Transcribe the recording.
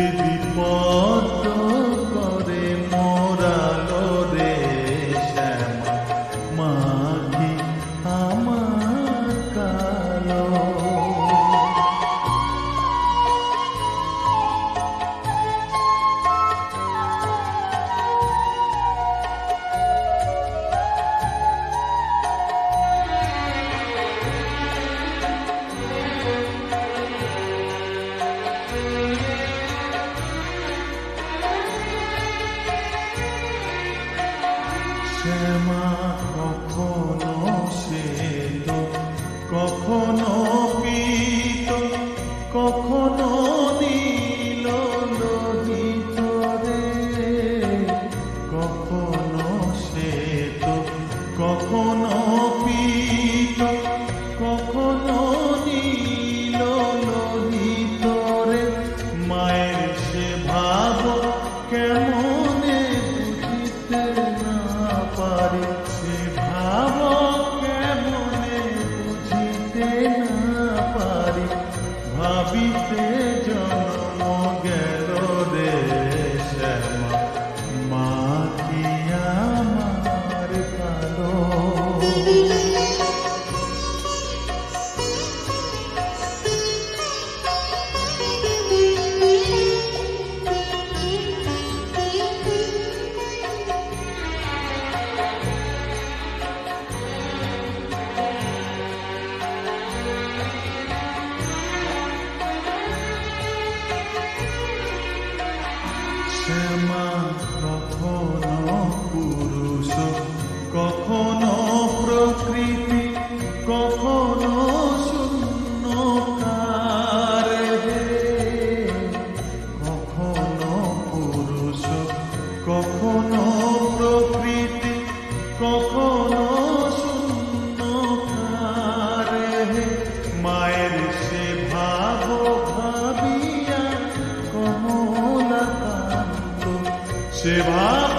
হৃদি পদ্ম করে মোরালো রে শ্যামা মাঘি আমার কালো। শ্যামা কখনো শ্বেত কখনো পীত কখনো নীল লোহিত রে, কখনো শ্বেত কখনো পীত কখনো নীল লোহিত রে। মায়ের সে ভাব কেমনে বুঝিতে না পারি, সে ভাব কেমনে বুঝিতে না পারি। ভাবিতে জন্ম গেল রে শ্যামা মা কি আমার কালো। শ্যামা কখনো পুরুষ কখনো প্রকৃতি কখনো শূন্যকার হে, কখনো পুরুষ কখনো প্রকৃতি কখনো শূন্যকার হে। মায়ের সে ভাব ভাবিয়া কমলা সে ভাব